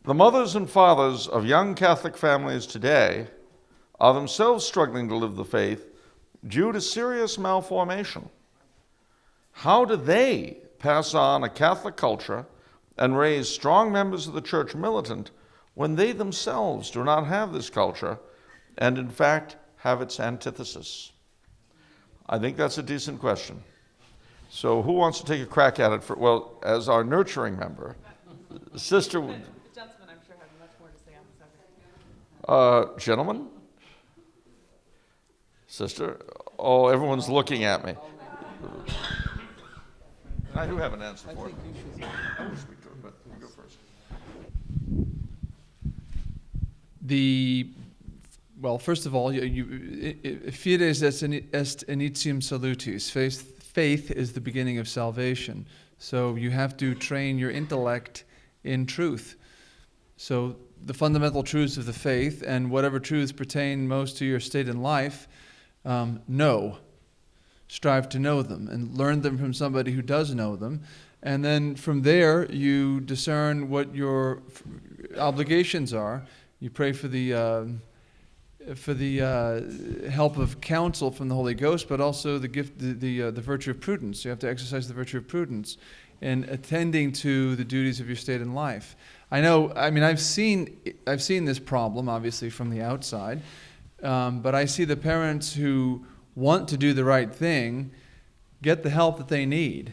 The mothers and fathers of young Catholic families today are themselves struggling to live the faith due to serious malformation. How do they pass on a Catholic culture and raise strong members of the church militant when they themselves do not have this culture and in fact have its antithesis? I think that's a decent question. So who wants to take a crack at it? Well, as our nurturing member, Sister... The gentleman, I'm sure, has much more to say on the subject. Gentlemen? Sister? Oh, everyone's looking at me. I do have an answer for it. I will speak to it, but you go first. Well, first of all, fides est initium salutis. Faith is the beginning of salvation. So you have to train your intellect in truth. So the fundamental truths of the faith and whatever truths pertain most to your state in life, know. Strive to know them and learn them from somebody who does know them. And then from there, you discern what your obligations are. You pray for the help of counsel from the Holy Ghost, but also the gift, the virtue of prudence. You have to exercise the virtue of prudence in attending to the duties of your state in life. I've seen this problem, obviously, from the outside, but I see the parents who want to do the right thing get the help that they need,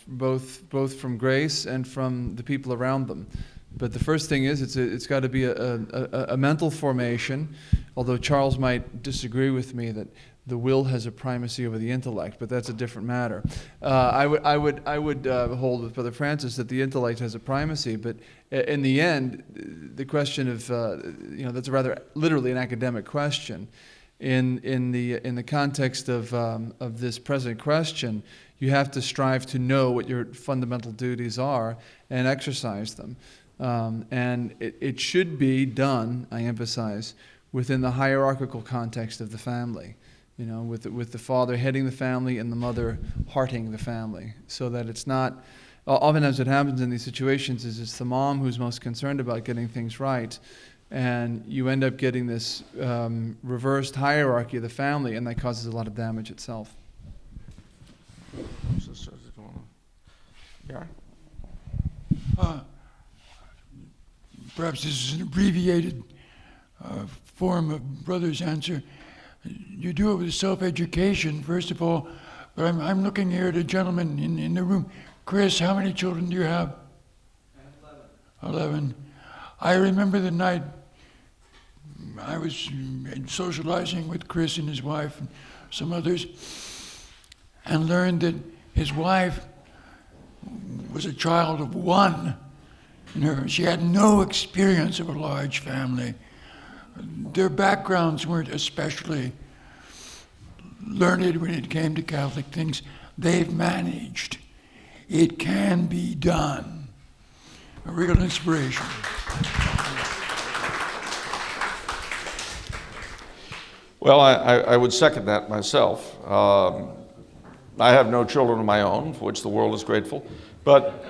both from grace and from the people around them. But the first thing is it's got to be a mental formation, although Charles might disagree with me that the will has a primacy over the intellect, but that's a different matter. I would hold with Brother Francis that the intellect has a primacy, but in the end, the question of that's rather literally an academic question. In the context of this present question, you have to strive to know what your fundamental duties are and exercise them. And it should be done, I emphasize, within the hierarchical context of the family. With the father heading the family and the mother hearting the family, so that it's not. Oftentimes, what happens in these situations is it's the mom who's most concerned about getting things right, and you end up getting this reversed hierarchy of the family, and that causes a lot of damage itself. Yeah. Perhaps this is an abbreviated form of Brother's answer. You do it with self-education, first of all, but I'm looking here at a gentleman in the room. Chris, how many children do you have? 11. I remember the night I was socializing with Chris and his wife and some others, and learned that his wife was a child of one. She had no experience of a large family. Their backgrounds weren't especially learned when it came to Catholic things. They've managed. It can be done. A real inspiration. Well, I would second that myself. I have no children of my own, for which the world is grateful. But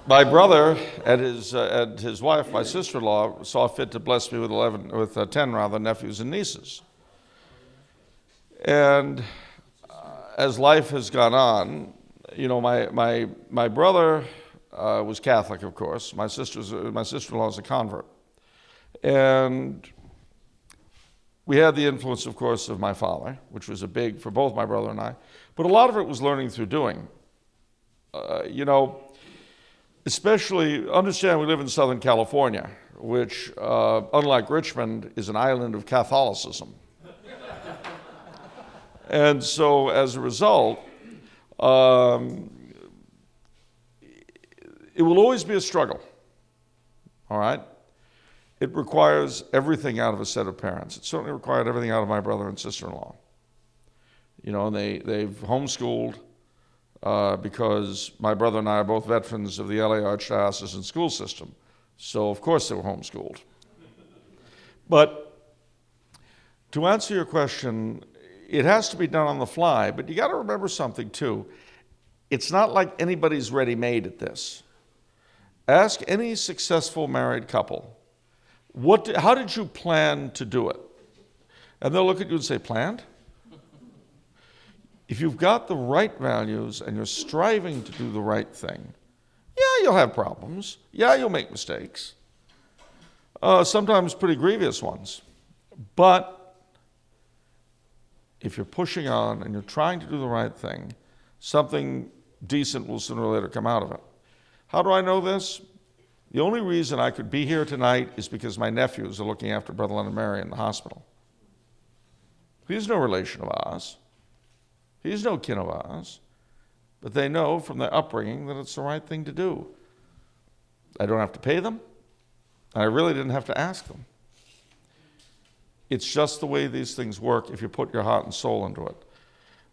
my brother and his wife, my sister-in-law, saw fit to bless me with 10 nephews and nieces. And as life has gone on, my brother was Catholic, of course. My sister-in-law is a convert, and we had the influence, of course, of my father, which was a big for both my brother and I. But a lot of it was learning through doing. Especially, understand we live in Southern California, which, unlike Richmond, is an island of Catholicism. And so, as a result, it will always be a struggle, all right? It requires everything out of a set of parents. It certainly required everything out of my brother and sister-in-law. They've homeschooled, because my brother and I are both veterans of the LA Archdiocesan school system. So, of course, they were homeschooled. But to answer your question, it has to be done on the fly, but you got to remember something, too. It's not like anybody's ready-made at this. Ask any successful married couple, how did you plan to do it? And they'll look at you and say, planned? If you've got the right values and you're striving to do the right thing, yeah, you'll have problems. Yeah, you'll make mistakes. Sometimes pretty grievous ones. But if you're pushing on and you're trying to do the right thing, something decent will sooner or later come out of it. How do I know this? The only reason I could be here tonight is because my nephews are looking after Brother Len and Mary in the hospital. He's no relation of ours. He's no kin of ours. But they know from their upbringing that it's the right thing to do. I don't have to pay them. And I really didn't have to ask them. It's just the way these things work if you put your heart and soul into it.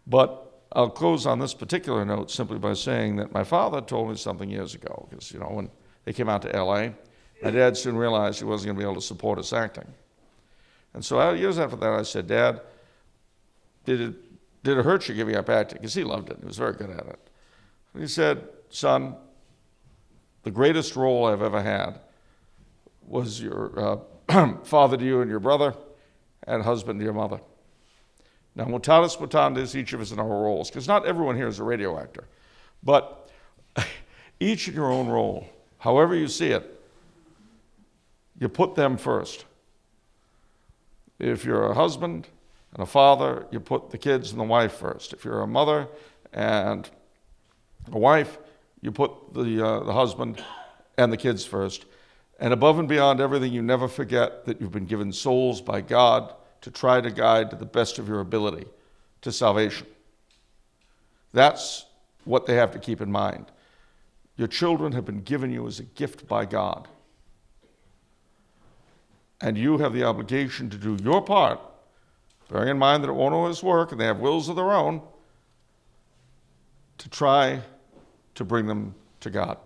But I'll close on this particular note simply by saying that my father told me something years ago, because, when they came out to L.A., my dad soon realized he wasn't going to be able to support us acting. And so years after that, I said, Dad, did it hurt you giving up acting? Because he loved it. He was very good at it. And he said, son, the greatest role I've ever had was your father to you and your brother, and husband to your mother. Now, mutatis mutandis, each of us in our roles, because not everyone here is a radio actor, but each in your own role, however you see it, you put them first. If you're a husband and a father, you put the kids and the wife first. If you're a mother and a wife, you put the husband and the kids first. And above and beyond everything, you never forget that you've been given souls by God to try to guide to the best of your ability to salvation. That's what they have to keep in mind. Your children have been given you as a gift by God. And you have the obligation to do your part, bearing in mind that it won't always work and they have wills of their own, to try to bring them to God.